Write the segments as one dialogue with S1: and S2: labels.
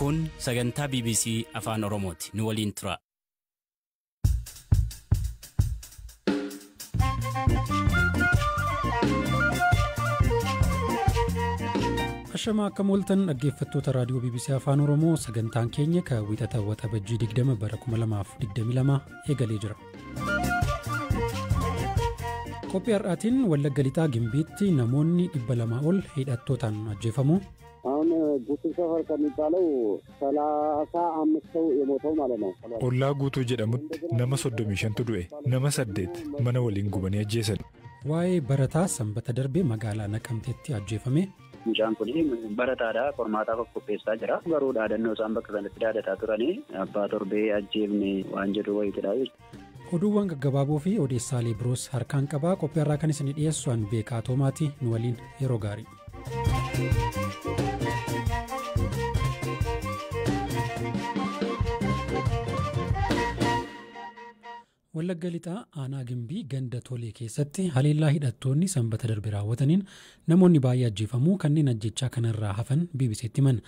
S1: Kun sagantaa BBC Afaan Oromooti. Nu waliin tura.
S2: Ashama akka mooltan dhaggeeffattoota raadiyoo BBC Afaan Oromoo sagantaan keenya ka wiixata waxabajjii 20 bara 2022 eegalee jira. Qophii har'aatiin Wallagga Lixaa Gimbiitti namoonni 200 ol hidhattootaan ajjeefamu.
S3: ጉቱ ሰፈር ከሚባለው 35 ሰው የሞተው ማለት ነው።
S4: ኦላ ጉቱ ጀደሙት ነመ 35 ዱኤ ነመ 8 መነ ወሊን ጉበኔ አጀሰን
S2: ዋይ በረታ ሰንበተ ደርቤ መጋላ ነቀምቴቲ አጀፈሜ
S3: ሙጫን ኩሊ በረታዳ ፎርማታ ኮፔስታ ጅራ ገሩ ዳደኖ ሳምበክ ዘነት ዳደታ ቱራኔ አባ ቶርቤ አጀብኔ ዋንጀዶ ወይ ተዳይ
S2: oduuwwan gaggabaaboo fi odeessaalee biroos harkaan qabaa qophii irraa kan isin dhiyeessuun beekaa Toomaati nu waliin yeroo gaarii. Wallagga Lixaa aanaa Gimbii ganda Tolee keessatti haleellaa hidhattoonni sanbata darbe raawwataniin namoonni baay'ee ajjeefamuu kanneen ajjechaa kanarraa hafan BBC'tti himan.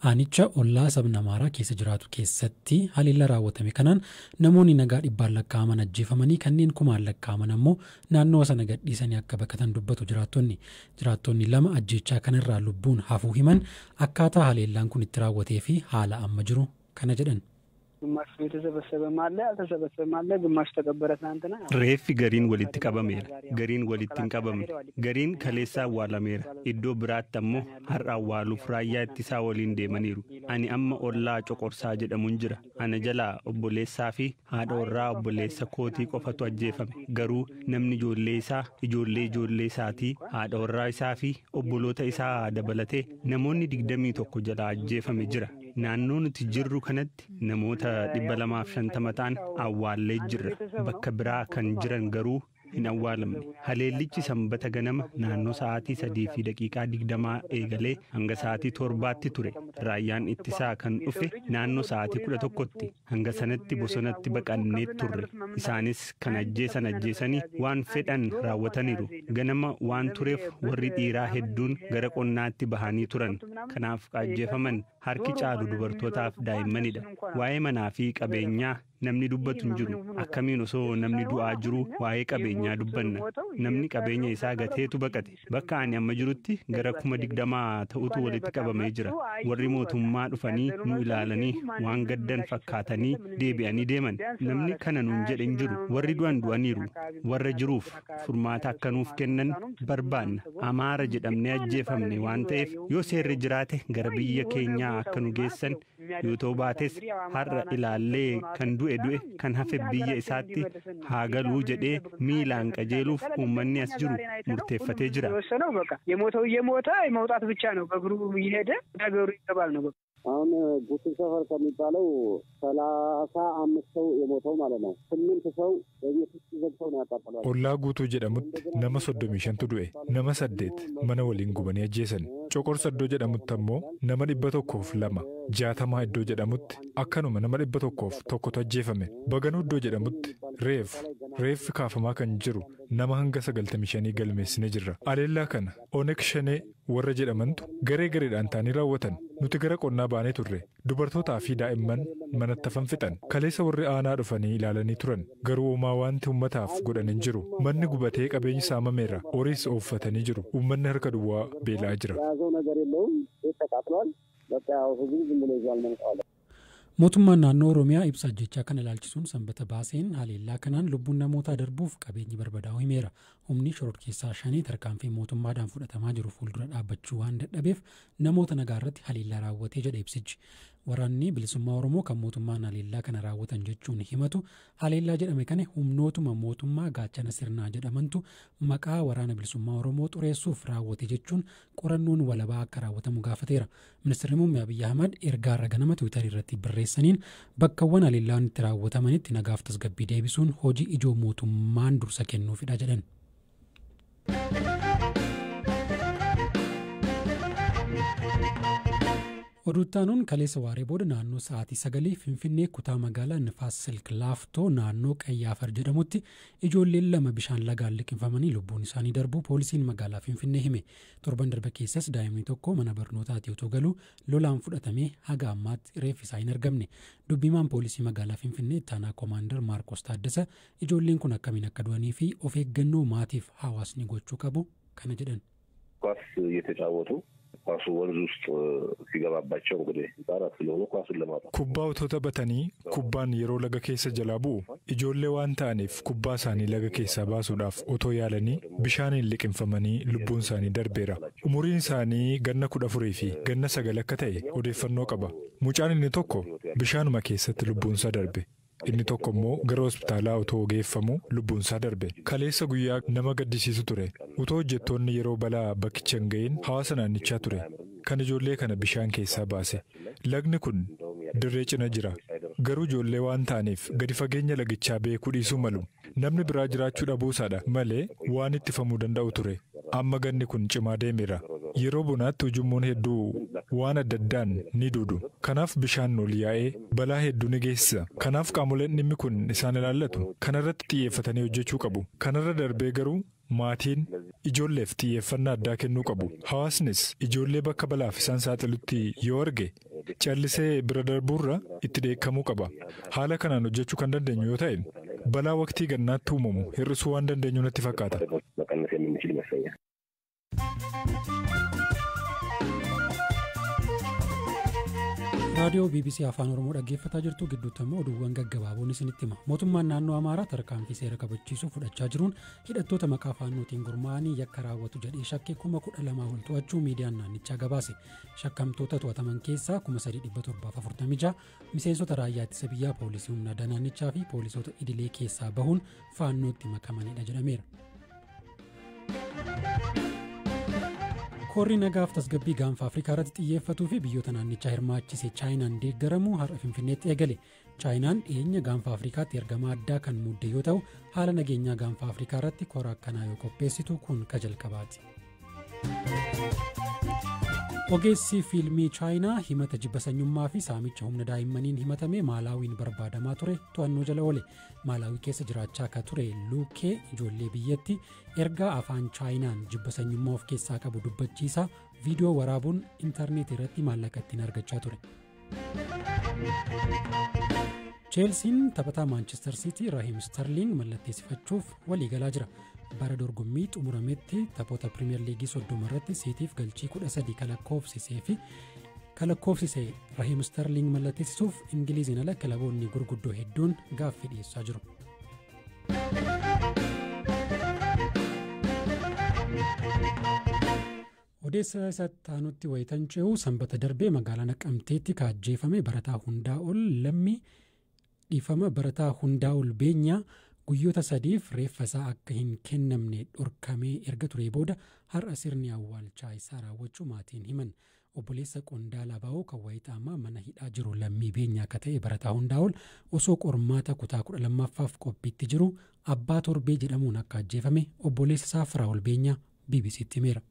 S2: Aanicha ollaa sabna Amaaraa keessa jiraatu keessatti haleellaa raawwatame kanaan namoonni nagaa 100 lakkaa'aman ajjeefamanii kanneen 1000 lakkaa'aman ammoo naannoo sana gadhiisanii akka bakkatan dubbatu jiraattonni. Jiraattonni lama ajjechaa kanarraa lubbuun hafuu himan akkaataa haleellaan kun itti raawwatee fi haala amma jiru kana jedhan.
S5: ግማሽ የተሰበሰበ ማለ አልተሰበሰበ ማለ ግማሽ ተቀበረ ትናንትና
S6: ሬፍ ገሪን ወልት ቀበሜራ ገሪን ወልትን ቀበሜ ገሪን ከሌሳ ዋላሜራ ኢዶ ብራተሞ ሀራዋሉ ፍራያ ኢትሳ ወሊን ደመኒሩ አኒ አማ ኦላ ጮቆርሳ ጀደሙን ጅራ አነ ጀላ ኦቦሌሳፊ ሃዶራ ኦቦሌሳ ኮቲ ቆፈቱ አጀፈሜ ገሩ ነምኒ ጆሌሳቲ ሃዶራ ኢሳፊ ኦቦሎታ ኢሳ ደበለቴ ነሞኒ ዲግደሚ ቶኮ ጀላ አጀፈሜ ጅራ ናኖን ትጅሩ ከነት ነሞታ 250 ta'an awwaallee jirra bakka biraa kan jiran garuu hin awwaalamne haleellichi sanbata ganama naannoo sa'aatii 3:20 eegalee hanga sa'aatii 7tti ture raayyaan ittisaa kan dhufe naannoo sa'aatii 11tti hanga sanatti bosonatti baqannee turre isaanis kan ajjeesanii waan fedhan raawwataniiru ganama waan tureef warri dhiiraa hedduun gara qonnaatti bahanii turan kanaaf ajjeefaman harki caalu dubartootaaf daa'immanidha waa'ee manaa fi qabeenyaa namni dubbatu hin jiru akkamiin osoo namni du'aa jiru waa'ee qabeenyaa dubbanna namni qabeenya isaa gateetu baqate bakka ani amma jirutti gara 20 ta'utu walitti qabamee jira warri mootummaa dhufanii nu ilaalanii waan gaddan fakkaatanii deebi'anii deeman namni kana nuun jedhe hin jiru warri du'aniiru warra jiruuf furmaata akka nuuf kennan barbaanna Amaara jedhamnee ajjeefamne waan ta'eef yoo seerri jiraate gara biyya keenyaa akka nu geessan yoo ta'u baates har'a ilaallee kan du'e kan hafe biyya isaatti haagalu jedhee miilaan qajeeluuf uummanni as jiru murteeffatee jira.
S5: የሞተው የሞተ መውጣት ብቻ ነው በእግሩ ይሄደ ነገሩ ይተባል ነው
S3: አሁን ጉቱ ሰፈር ከሚባለው 35 ሰው የሞተው ማለት ነው 8 ሰው በቤት ውስጥ ዘግተው ነው ያጣጣለው
S4: ኦላ ጉቱ ጀደሙት ነመ 35 ዱኤ ነመ 8 መነ ወሊን ጉበኔ አጀሰን ጮቆርሳ ዶ ጀደሙት ተሞ ነመ 102 jaatama iddoo jedhamutti akkanuma nama 100 tokkotu ajjeefame baganuu iddoo jedhamutti reef kaafamaa kan jiru nama hanga 95 galmeessine jirra aleellaa kana onek shanee warra jedhamantu gareedhaan taanii raawwatan nuti gara qonnaa baanee turre dubartootaa fi daa'imman manattafan fixan kaleessa warri aanaa dhufanii ilaalanii turan garuu uumaa wanti ummataaf godhan hin jiru manni gubatee qabeenyi saamameera horiis ooffatanii jiru uummanni harka duwwaa beelaa jira.
S2: mootummaan naannoo Oromiyaa ibsa ajjechaa kana ilaalchisuun sanbata baaseen haleellaa kanaan lubbuun namootaa darbuuf qabeenyi barbadaa'uu himeera. Humni shororkeessaa shanii tarkaanfii mootummaadhaan fudhatamaa jiru fuuldura dhaabbachuu waan dadhabeef namoota nagaa irratti haleellaa raawwatee jedha ibsichi. Waraanni bilisummaa Oromoo kan mootummaan haleellaa kana raawwatan jechuun himatu haleellaa jedhame kana humnootuma mootummaa gaachana sirnaa jedhamantu maqaa waraana bilisummaa Oromoo xureessuuf raawwate jechuun qorannoon walabaa akka raawwatamu gaafateera. Ministeerri Muummee Abiyyi Ahmad ergaa ganama Tiwiitarii irratti barreessaniin bakkawwan haleellaan itti raawwatamanitti nagaaf tasgabbii deebisuun hojii ijoo mootummaan dursa kennuufidha jedhan. Oduuttaanuun kaleessa waaree booda naannoo sa'aatii 9 Finfinnee kutaa magaalaa Nifaas Silk Laaftoo naannoo Qayyaafar jedhamutti ijoolleen 2 bishaan lagaan liqimfamanii lubbuun isaanii darbuu poolisiin magaalaa Finfinnee hime. Torban darbe keessas daa'imni tokko mana barnootaatii otoo galuu lolaan fudhatamee haga ammaatti reeffi isaa hin argamne. Dubbimaan poolisii magaalaa Finfinnee Taanaa Koomaandar Maarkos Taaddasa ijoolleen kun akkamiin akka du'anii fi of eeggannoo maatiif hawaasni gochuu qabu kana jedhan.
S7: ኳሱ ወንዝ ውስጥ ሲገባባቸው እንግዲህ ህጻናት ስለሆኑ ኳሱን ለማውጣት
S4: ኩባው ተተበተኒ ኩባን የሮ ለገ ኬሰ ጀላቡ ኢጆሌ ዋን ታኒፍ ኩባ ሳኒ ለገ ኬሰ ባሱዳፍ ኦቶ ያለኒ ቢሻኒን ሊቅንፈመኒ ልቡን ሳኒ ደርቤራ ኡሙሪን ሳኒ ገነ ኩዳፉሪ ፊ ገነ ሰገለከተ ኦዴፈኖ ቀባ ሙጫን እኒ ቶኮ ቢሻኑማ ኬሰት ልቡን ሳ ደርቤ inni tokko immoo gara hospitaalaa utoo geeffamu lubbuun isaa darbe kaleessa guyyaa nama gaddisiisu ture utoo hojjettoonni yeroo balaa bakkicha hin ga'iin hawaasa naannichaa ture kan ijoollee kana bishaan keessaa baase lagni kun dirree cina jira garuu ijoollee waan ta'aniif gadi fageenya lagichaa beekuu dhiisuu malu namni biraa jiraachuu dhabuusaadha malee waan ittifamuu danda'u ture amma ganni kun cimaa deemeera yeroo bonaatti ujummoon hedduu waan adda addaan ni duudu kanaaf bishaan ol yaa'ee balaa hedduu ni geessisa kanaaf qaamoleen dhimmi kun isaan ilaallatu kanarratti xiyyeeffatanii hojjechuu qabu kanarra darbee garuu maatiin ijoolleef xiyyeeffannaa addaa kennuu qabu hawaasnis ijoollee bakka balaaf isaan saaxilutti yoo arge callisee bira darbuurra itti dheekkamuu qaba haala kanaan hojjechuu kan dandeenyu yoo ta'e balaa waqtii gannaatti uumamu hir'isuu waan dandeenyu natti fakkaata.
S2: raadiyoo BBC afaan oromoo dhaggeeffataa jirtu gidduutti immoo oduuwwan gaggabaaboon isinitti hima mootummaan naannoo amaaraa tarkaanfii seera kabachiisuu fudhachaa jiruun hidhattoota maqaa faannootiin gurmaa'anii yakka raawwatu jedhee shakkii 12,000 ol to'achuu miidiyaan naannichaa gabaase shakkamtoota to'ataman keessaa 3,746 miseensota raayyaa ittisa biyyaa poolisii humna addaa naannichaa fi poolisoota idilee keessaa bahuun faannootti makamanidha jedhameera. Koorri nagaaf tasgabbii gaanfa Afrikaa irratti xiyyeeffatuu fi biyyoota naannichaa hirmaachisee Chaayinaan deeggaramu har'a Finfinneetti eegale. Chaayinaan dhiyeenya gaanfa Afrikaatti ergamaa addaa kan muudde yoo ta'u haala nageenyaa gaanfa Afrikaa irratti kora akkanaa yoo qopheessitu kun ka jalqabaati. Ogeessi fiilmii Chaayinaa himata jibba sanyummaa fi saamicha humna daa'immaniin himatame Maalaawiin barbaadamaa ture to'annoo jala oole. Maalaawii keessa jiraachaa akka ture Luukee ijoollee biyyatti ergaa afaan Chaayinaan jibba sanyummaa of keessaa qabu dubbachiisaa viidiyoo waraabuun intarneetii irratti maallaqa ittiin argachaa ture. Cheelsiin taphataa Maanchestar Siitii Rahiim Sterling mallatteessifachuuf waliigalaa jira. Bara dorgommii xumurametti taphoota Pirimeer Liigii 30 irratti Siitiif galchii 13 kalakkoofsisee Rahiim Sterling mallatteessisuuf Ingiliiziin ala kilaboonni gurguddoo hedduun gaaffii dhiyeessaa jiru. Odeessa isatti aanutti wayitan ce'uu sanbata darbee magaalaa Naqamteetti kaajjeefame barataa hundaa ol beenyaa guyyoota 3f reeffa isaa akka hin kennamne dhorkamee erga ture booda har'a sirni awwaalchaa isaa raawwachuu maatiin himan. Obboleessa Qondaalaa Baa'oo kan wayitaamaa mana hidhaa jiru lammii beenyaa akka ta'e barataa hundaa ol osoo qormaata kutaa 12ffaaf qophiitti jiru abbaa torbee jedhamuun akka ajjeefame obboleessa isaa Firaa'ol Beenyaa BBC'tti himeera.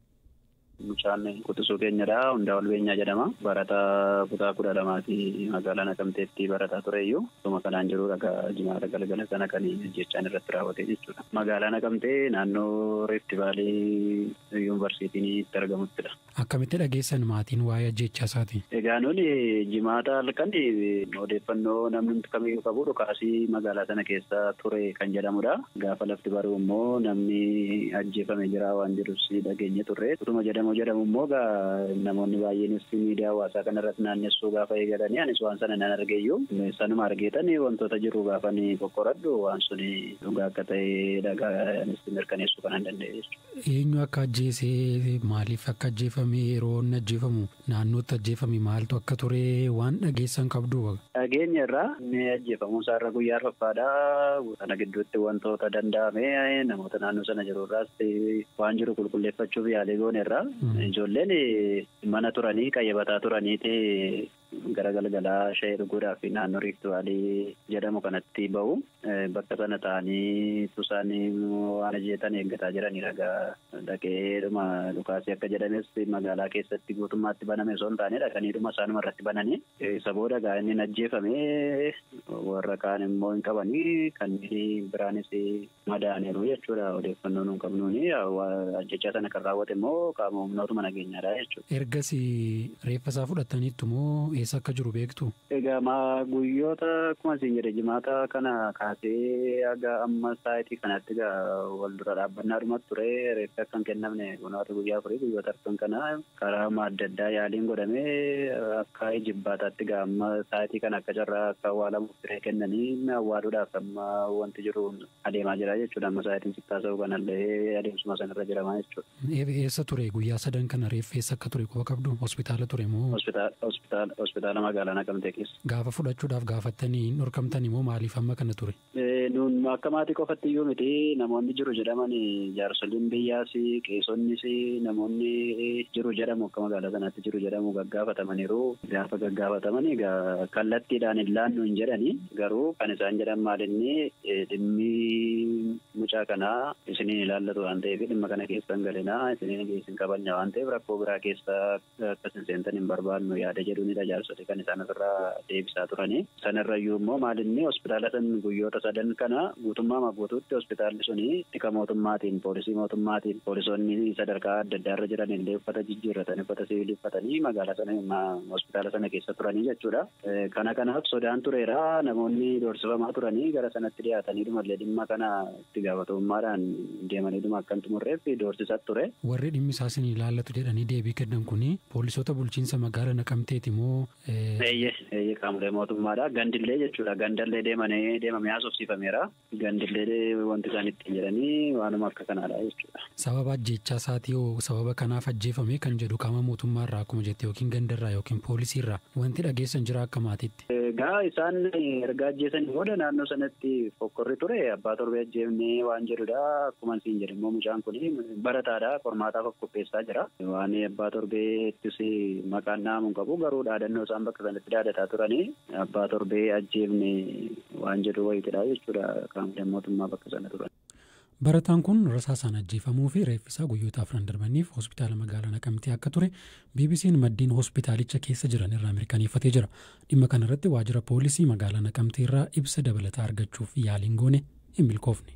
S3: Mucaan quxisuu keenyadha hundaa ol beenyaa jedhama barataa kutaa 12 magaalaa Naqamteetti barataa tureyyuu akkuma kanaan jiru dhagaa jimaata galgala sana kan jechaan irratti raawwate jechuudha. Magaalaa Naqamtee naannoo Rift Valley Yuunivarsiitiin itti argamuttidha.
S2: Akkamitti dhageessan maatiin waa'ee ajjechaa isaati?
S3: Egaa nuti jimaata halkan odeeffannoo namni kamiyyuu qabu dhukaasii magaalaa sana keessa ture kan jedhamudha. Gaafa lafti baruu immoo namni ajjeefame jira waan jedhus dhageenye turre. Utuma jedhamu immoo namoonni baay'eenis miidiyaa hawaasaa kanarratti naannessuu gaafa eegalanii anis waan sana nan argeeyyuu sanuma argeetanii wantoota jiru gaafa ni qoqqoradhu waan suni dhugaa akka ta'e dhagaanis mirkaneessuu kan danda'e jechuudha.
S2: Eenyu akka ajjeesee maaliif akka ajjeefame yeroo inni ajjeefamu naannootti ajjeefame maaltu akka ture waan dhageessan qabdu?
S3: Dhageenya irraa inni ajjeefamuu isaarra guyyaa arfaffaadhaa sana gidduutti wantoota danda'ame namoota naannoo sana jiru irraas waan jiru qulqulleeffachuuf yaalii goone irraa ijoolleen mana turanii qayyabataa turaniiti gara galgalaa shayii dhuguudhaaf naannoo Rift Valley jedhamu kanatti bahu. Bakka sana ta'anii tusaanii waan ajjeetan eeggataa jiranii ragaa dhaqeedhuma dhukaasii akka jedhames magaalaa keessatti guutummaatti baname osoo hin taane dhaqaniidhuma isaanuma irratti bananii isa booda gaa inni ajjeefame warra kaan immoo hin qabanii kan biraanis madaaniiru jechuudha odeeffannoo nuun qabnuuni ajjechaa sana kan raawwate immoo qaama humnootuma nageenyaadha jechuudha.
S2: Ergasii reeffa isaa fudhataniittu moo eessa akka jiru beektu?
S3: Egaa guyyoota akkuma isin jedhe jimaata kana kaasee aga amma saayitii kanatti egaa wal dura dhaabbannaadhumatti ture reeffi akka hin kennamne kunoota guyyaa afurii guyyoota arfan kana karaa adda addaa yaaliin godhamee akka jibbaataatti egaa amma saayitii kana akka carraa akka awwaalamuuf ture kennanii awwaaluudhaaf amma wanti jiru adeemaa jira jechuudha. Amma saayitiin sittaasa'u kanallee adeemsuma sanarra jiramaa jechuudha.
S2: Eessa ture guyyaa sadan kana reeffi eessa akka ture quba qabdu? Hospitaala ture moo?
S3: Hospitaala magaalaa Naqamtee keessa.
S2: Gaafa fudhachuudhaaf gaafattanii dhorkamtanii moo maaliif amma kana ture?
S3: Nuun akka maatii qofatti iyyuu miti namoonni jiru jedhaman jaarsoliin biyyaas qeesonnis namoonni jiru jedhamu akka magaalaa sanaatti jiru jedhamu gaggaafatamaniiru. Gaafa gaggaafatamanii kallattiidhaan hin laannu hin jedhani garuu kan isaan jedhan maalinni dhimmi mucaa kanaa isiniin ilaallatu waan ta'eef dhimma kana keessa hin galinaa isiniin geessin qabanya waan ta'eef rakkoo biraa keessa akkasin seentan hin barbaannu yaada jedhuunidha jaarsoli kan isaan irraa deebisaa turani. Sanarrayyuu immoo maalinni hospitaala san guyyoota sadan kana guutummaa guutuutti hospitaalli suni tika mootummaatiin poolisii mootummaatiin poolisoonni sadarkaa adda addaa irra jiran illee uffata jijjiirratan uffata siviilii uffatanii magaalaa sana hospitaala sana keessa turanii jechuudha. Kanaaf sodaan tureera namoonni doorsifamaa turanii gara sanatti dhiyaatanii dhumallee dhimma kana itti gaafatamummaadhaan deemanii akkan xumurreef doorsisaa ture.
S2: Warri dhimmi isaa isin ilaallatu jedhanii deebii kennan kuni poolisoota bulchiinsa magaalaa Naqamteeti moo?
S3: Eeyyee qaamolee mootummaadha. Gandillee jechuudha. Gandallee deemamee haasofsiifameera. Gandillee wanti isaan ittiin jedhanii waanuma akka kanaadha jechuudha.
S2: Sababa ajjechaa isaatii hoo sababa kanaaf ajjeefame kan jedhu qaama mootummaarraa akkuma jette yookiin gandarraa yookiin poolisiirraa wanti dhageessan jira akka maatiitti.
S3: Egaa isaan erga ajjeesanii booda naannoo sanatti fokkorri ture abbaa torbee ajjeefnee waan jedhudha. Akkuma isin jedhe immoo mucaan kun barataadha qormaataaf of qopheessaa jira. Waan abbaa torbeettis maqaan dhaamuun qabu garuu dhaadannoo isaan bakka sanatti dhaadataa turanii abbaa torbee ajjeefne waan jedhu wayitidha jechuudha qaamoleen mootummaa bakka sana turan.
S2: Barataan kun rasaasaan ajjeefamuu fi reeffisaa guyyoota 4 darbaniif hospitaala magaalaa Naqamtee akka ture BBC'n maddiin hospitaalicha keessa jiran irraa mirkaneeffatee jira. Dhimma kanarratti waajjira poolisii magaalaa Naqamtee irraa ibsa dabalataa argachuuf yaaliin goone hin milkoofne.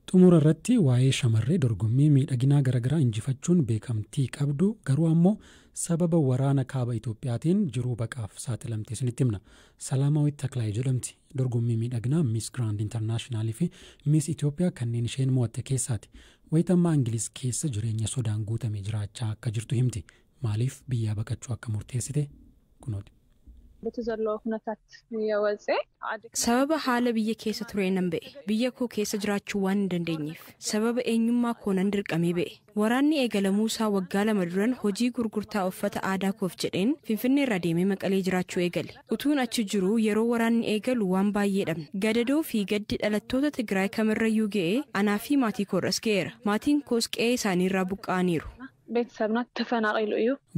S2: Xumura irratti waa'ee shamarree dorgommii miidhaginaa garaagaraa injifachuun beekamtii qabdu garuu ammoo sababa waraana kaaba Itoophiyaatiin jiruu baqaaf saaxilamte isinitti himna. Salaamaawit Taklaayee jedhamti. Dorgommii miidhaginaa Miss Grand International fi Miss Itoophiyaa kanneen isheen mo'atte keessaati. Wayitammaa Ingiliz keessa jireenya sodaan guutame jiraachaa akka jirtu himti. Maaliif biyyaa baqachuu akka murteessite kunooti.
S8: Sababa haala biyya keessa ture nan ba'e. Biyya koo keessa jiraachuu waan hin dandeenyeef. Sababa eenyummaa koo nan dirqamee ba'e. Waraanni eegalamuu isaa waggaa 2 duran hojii gurgurtaa uffata aadaa koof jedheen Finfinnee irraa deemee Maqalee jiraachuu eegale. Utuun achi jiru yeroo waraanni eegalu waan baay'ee dhabne. Gadadoo fi gaddi dhalattoota Tigraay kamirrayyuu ga'e anaa fi maatii koorras ga'eera. Maatiin koos qe'ee isaaniirraa buqqa'aniiru.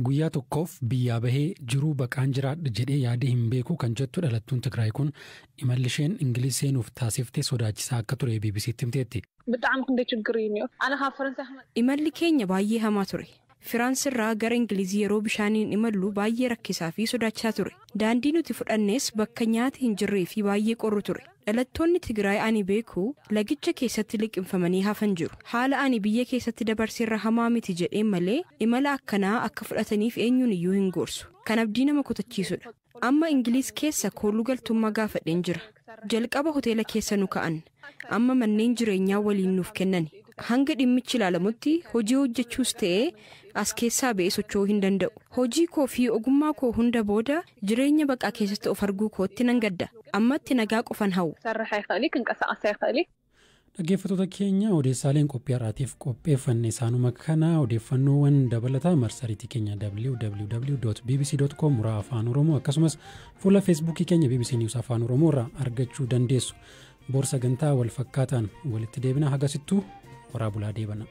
S2: Guyyaa tokkoof biyyaa bahee jiruu baqaan jiraadha jedhee yaadee hin beeku kan jettu dhalattuun Tigraay kun imalli isheen Ingiliz seenuuf taasiftee sodaachisaa akka ture BBC'tti himteetti.
S8: Imalli keenya baay'ee hamaa ture. Firaansiirraa gara Ingilizii yeroo bishaaniin imallu baay'ee rakkisaa fi sodaachisaa ture. Daandii nuti fudhannes bakka nyaati hin jirree fi baay'ee qorru ture. Dhalattoonni Tigraay ani beeku lagicha keessatti liqimfamanii hafan jiru. Haala ani biyya keessatti dabarseerra hamaa miti jedheen malee imala akkanaa akka fudhataniif eenyuun iyyuu hin gorsu. Kan abdii nama kutachiisudha. Amma Ingiliz keessa kooluu galtummaa gaafadheen jira. Jalqaba hoteela keessa nu ka'an. Amma manneen jireenyaa waliin nuuf kennani. Hanga dhimmichi ilaalamutti hojii hojjechuus ta'ee as keessaa ba'ee socho'uu hin danda'u. Hojii koo fi ogummaa koo hunda booda jireenya baqaa keessatti of arguu kootti nan gadda. Ammatti nagaa qofan hawwu.
S2: Dhaggeeffattoota keenya odeessaaleen qophii har'aatiif qopheeffanne isaanuma kana odeeffannoowwan dabalataa marsariitii keenya www.bbc.com afaan oromoo akkasumas fuula feesbuukii keenya BBC News afaan oromoo irraa argachuu dandeessu. Boorsaa sagantaa wal fakkaataan walitti deebina hagasittuu waraabulaa deebana.